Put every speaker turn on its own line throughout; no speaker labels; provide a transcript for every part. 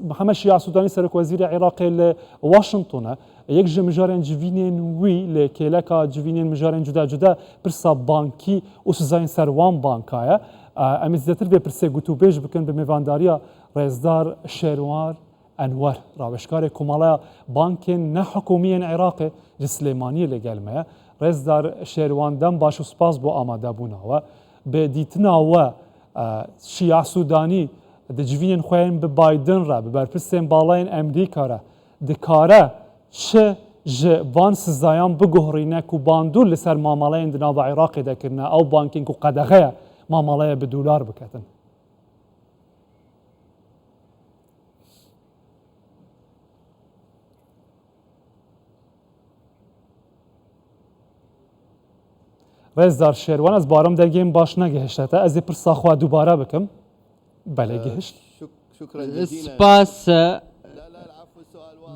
محمد شیع سودانی سرک وزیر عراق واشنطن یک جمجارن جوینین وی لکیلکا جوینین مجارن جدا جدا پرسا بانکی و سزاین سروان بانکایا امیزدتر به پرسه گوتو بیج بکن به میوانداریا رزدار شیروار انور راوشکار کمالا بانک نه حکومی عراق جسلیمانی لگلمه رزدار شیروان دم باش و سپاس بو آماده بونا و به دیتنا و شیع سودانی دجوین خوین به بایدن را به برپرسین بالین امریکا را دکاره چه جوان سزایان بگهرینه که باندول لسر معامله دناب عراق دکرنه او بانکین که قدغه معامله به دلار بکتن رزدار شیروان از بارم درگیم باش نگهشته از پرسا خواه دوباره بکم بله گهشت
شكرا جزيلا سپاس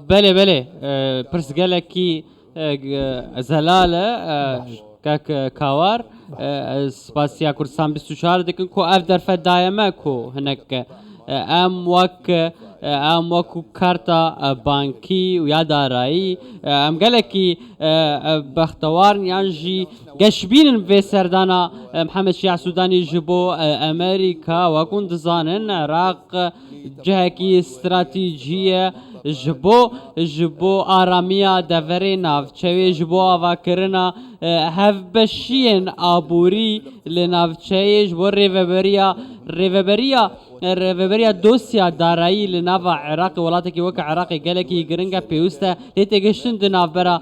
بله پرسگلکی زلاله كاك كاوار سپاسیا کردستان 24 دکن کو اف در فدایمه کو هناك ام وكو كارتا بانكي ويا دارایی ام قالكي بختوار يانجي قشبين في سردانا محمد شيع سوداني جبو امريكا وكون دزانن عراق جهكي استراتيجيه جبو آرامیا دفری نافچوی جبو آواکرنا هف بشین آبوری لنافچوی جبو ریوبریا دوسیا دارایی لناف عراق ولاتا کی وک عراقی گلکی گرنگا پیوستا لیتی گشتن دناف برا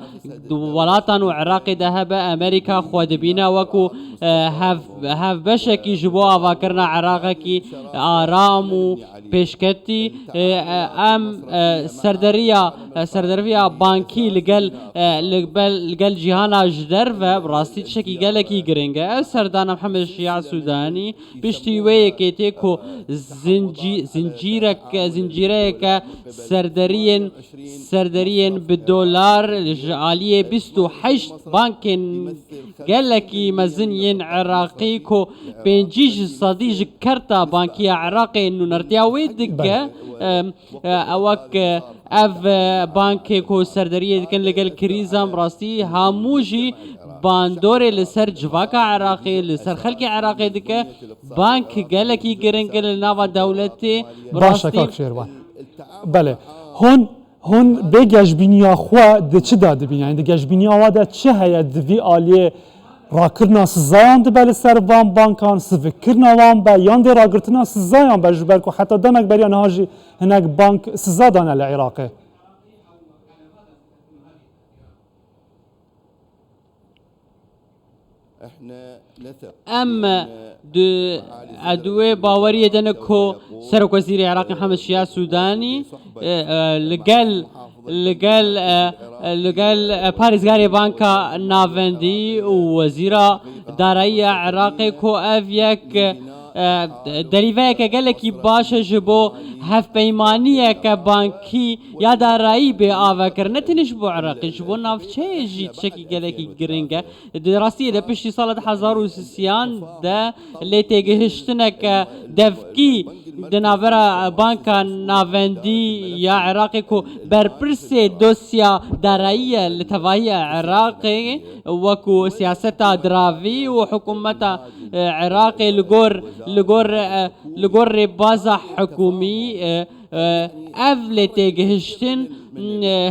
ولاتان و عراقی دهب امریکا خود بینا وکو هف بشکی جبو آواکرنا عراقی کی آرام و پیشکتی ام سردریا بانکی لگل جهانا جدر و براستی شکی گلکی گرنگا سردان محمد شیع سودانی بشتی وی کتی کو زنجیره سردرین بدولار عالیه 28 بانک گلکی مزنین عراقی کو بینجیش صدیج کرتا بانکی عراقی انو نردیاوی دگه اوک اف بانک کو سردریه کن لگل کریزم راستی هموجی باندور لسر جواکا عراقي لسر خلق عراقي دكا بانك قالكي جرنجل نافا دولتي
باشا كاك شيروان بله هون بجاش بنيا خوا ده چه داده بین يعني دجاش بنيا وادا چه هيا دوی آلیه راکرنا سزایان ده بله سر وان بانکان سفکرنا وان با یان ده راگرتنا سزایان با جبرکو حتی دمک بریان هاجی هناك بانك سزادان العراقي
ام ادوي باوريه دنكو سرك وزير العراق محمد شيع سوداني لقال باريس غاري بانكا نافندي ووزيرة دارية عراقي كو افيك دریوه قال لك باشه جبو هف پیمانیه که بانکی یا دارایی به آوا کرنه تنش بو عراقی جبو نافچه جیت شکی قال لك گرینگه دراستی ده پشتی سال 1030 ده لیته گهشتنه دفکی دناورا بانكا نافندي يا عراقي كو بربرسي دوسيا دارائية لتفاهية عراقي وكو سياستا درافي وحكومتا عراقي لغور بازا حكومي افلتي گهشتن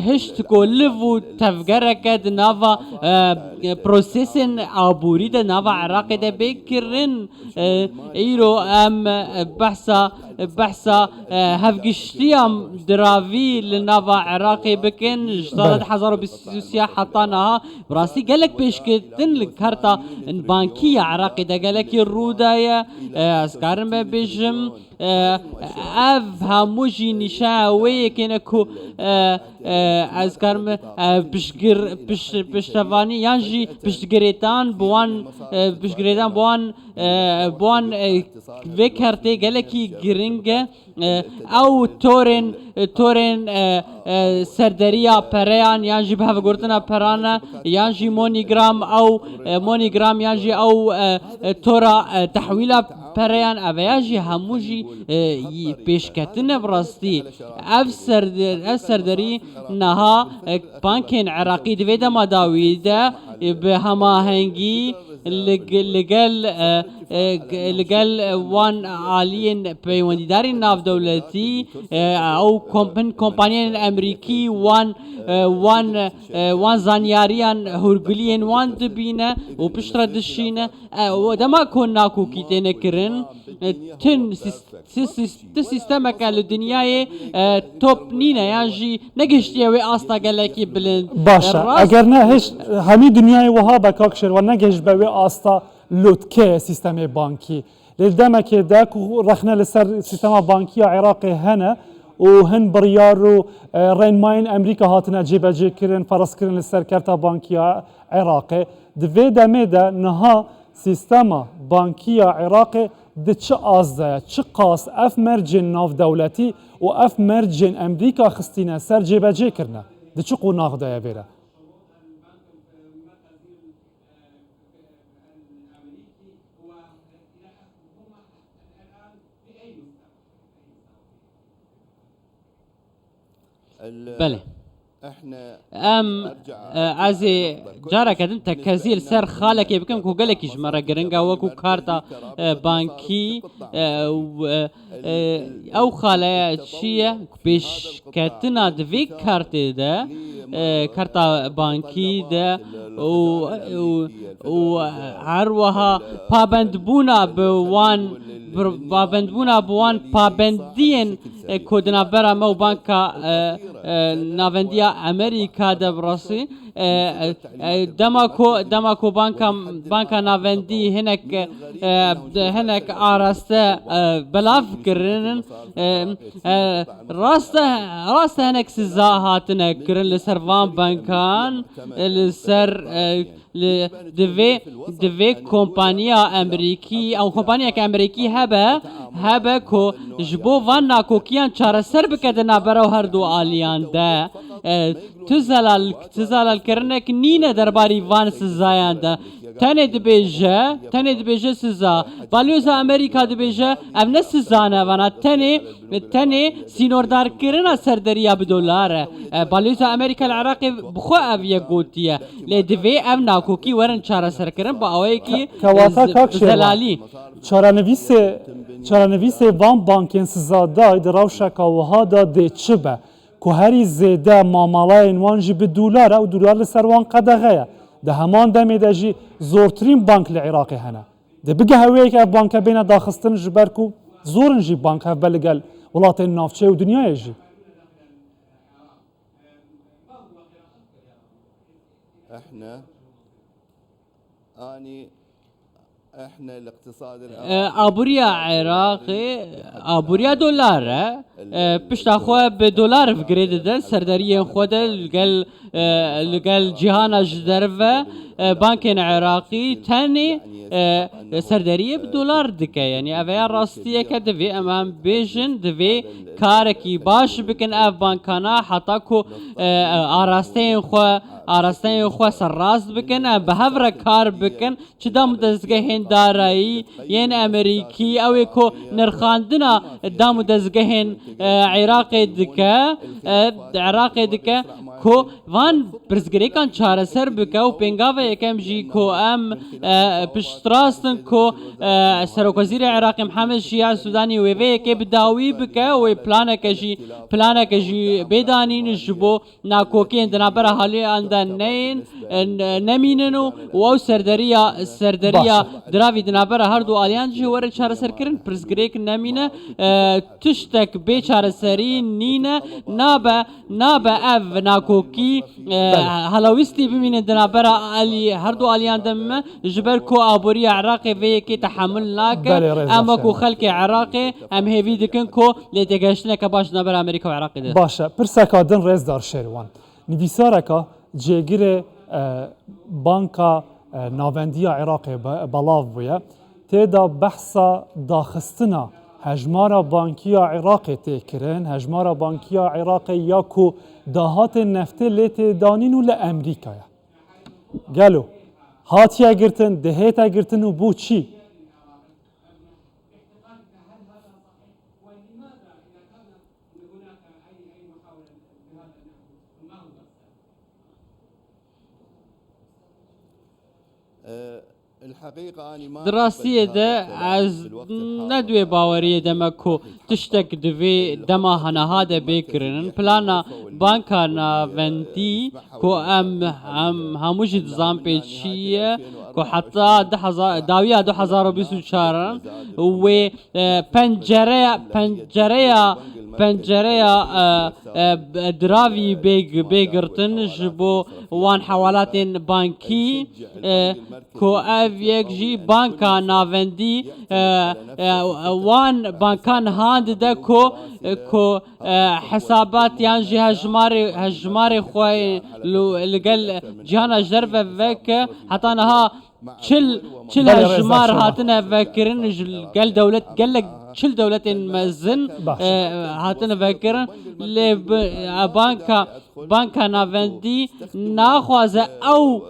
هشت کو لفو تفگرک ناوا پروسیسن آبوری ده ناوا عراق ده بکرن ایرو ام بحثا هفگشتیام دراوی لناوا عراقی بکن جدالت 1023 حطانها براستی گلک پیشکتن لکارتا بانکی عراقی ده گلکی رودایا اسکارم بجم اف هموجی نشاوی کنکو از کارم پشتوانی یانجی پشتگریتان بوان وکرته گلکی گرینگه او تورن سردریا پریان یانجی به گرتنا پرانا یانجی مونیگرام یانجی او تورا تحویلا پریان اویاجی هموجی پیشکتن براستی اف سردری نها بانکین عراقی دویده مداویده به هماهنگی لگل وان عالین پیوندیداری ناف دولتی او کمپانیان امریکی وان زانیاریان هرگلین وان دبینه و پشتر دشینه و دما کن ناکو کیتینه کرن تن سیستم کل دنیای توپ نینه یعنی نگشتیه و آستا گلکی بلند
باشا اگر نه هیچ همی دنیای وها بکاکشر و نگش به آستا لوتکه سیستم بانکی لدما که داکو رخنا لسر سیستم بانکی عراقی هنه و هن بریار و رینماین امریکا هاتنا جیبه کرن فرس کرن لسر کرتا بانکی عراقی دوی دمه ده نها سیستم بانکی عراقی ده چه آزده چه قاس اف مرجن ناف دولتی و اف مرجن امریکا خستینه سر جیبه کرنه ده چه قوناغ ده بیره
بله از جارا کدن تکزیل سر خاله که بکم کو گله کیش مرا گرنگا وکو کارتا بانکی او خاله چیه پیش کتنا دوی کارت ده کارتا بانکی ده و هر وها پابند بونا بوان پابندین کودنا برا مو بانکا ناوندیا امریکا ده براسي دماكو بانكا ناوندي هناك آراسته بلاف كرن راسته هناك سزاهاتنا كرن لسروان بانكان لسر دوی کمپانیا امریکی او کمپانیا که امریکی هبه کو جبو وان ناکوکیان چاره سر بکدنا برو هر دو آلیان ده تزلال کرنک نینه درباری وان سزایان ده تنه دبیجه سزا بالیوزا امریکا دبیجه ام نه سزانه وانا تنه سینوردار کرنا سردریا بدولاره بالیوزا امریکا العراقی بخو اویه گوتیه لدوی ام ناکوکی ورن چاره سر کرن با اوی کی زلالی چارانویس وان بانکین سزادای دراوشکا وها دا ده چبه که هری زیده مامالای وان جی به دولاره و دولار لسر وان قدغه ده همان دمی ده جی زورترین بانک لعراقی هنه ده بگه هویه که بانک بین داخستن جبر کو زورن جی بانک هف بلگل ولاتین نافچه و دنیای جی
احنا الاقتصاد
ابوريا عراقي ابوريا دولار بشتا خو بدولار في جريد ده سرداريه خود لقال جهانا جدرفه بانكين عراقي تاني سرداريه بدولار دكه يعني افيا راستيه كدفي امام بيجن دفي كاركي باش بكن اف بانكانا حتاكو آراستين خو سراست بکن به هفر کار بکن چه دام دزگهین دارایی ین امریکی اوی کو نرخاندنا دام دزگهین عراق دکه کو وان برزگری کان چاره سر بکه و پنگاوه یکم جی کو ام پشتراستن کو سروکوزیر عراق محمد شیعه سودانی ویوه که بداوی بکه و پلانک جی بیدانین جبو ناکوکی اندنابر حالی نین نمیننو و سردریا دراوی دنابر هر دو آلیان جی ور چاره سر کرن پرزگریک نمینه تشتک به چاره سری نینه نابه اف ناکوکی هلاویستی بمینه دنابر هر دو آلیان دم جبر کو آبوری عراقی وی که تحمل ناکه اما کو خلق عراقی ام هیوی دکن کو لیتگشتنه که باش دنابر امریکا و عراقی ده
باشه پرسکا دن رز دار شیروان نویسارکا جگیر بانکا ناوندی عراقی بلاو بویا تیدا بحثا داخستنا هجمارا بانکی عراقی تکرن هجمارا بانکی عراقی یا کو دهات نفته لیت دانینو لامریکا گلو هاتیا گرتن دهیتا گرتن و بو چی
الحقيقة أنا ما
دراسية ده از ندوي باورية دمكو تشتك دوي دما هنا هذا بيكرن بلانا بانكا نافنتي كو ام هموش دزام بيتشية كو حتى داوية 2024 و پنجريا دراوي بيغرتن جبو وان حوالات بانكي كو افيك جي بانكا نافندي وان بانكان هاند دا كو حسابات يانجي هجماري خوي لقل جهانا جرفة فيك حتى انها چل هجمار هاتنا فكرن قال دولة قال لك چل دولة مزن هاتنا فكرن بانكا نافندي ناخوازه او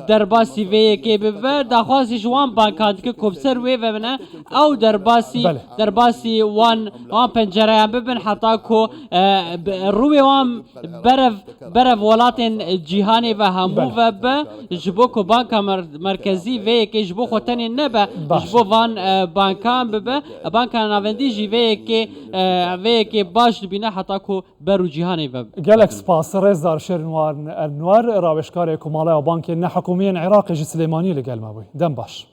درباسی وی که به داخوازی جوان بانکات که کوبسر وی ببنه او درباسی وان پنجره هم ببن حتی کو روی وان برف ولات جهانی و همو و به جبو کو بانکا مرکزی وی که جبو خوتنی نبه جبو وان بانکان ببه بانکا ناوندی جی وی که باش بینه حتی کو برو جهانی و
گلک سپاس رزدار شرنوار راوشکار کمالا و بانک نه حکومین عراقی سلیمانی لگل ما بوی دم باش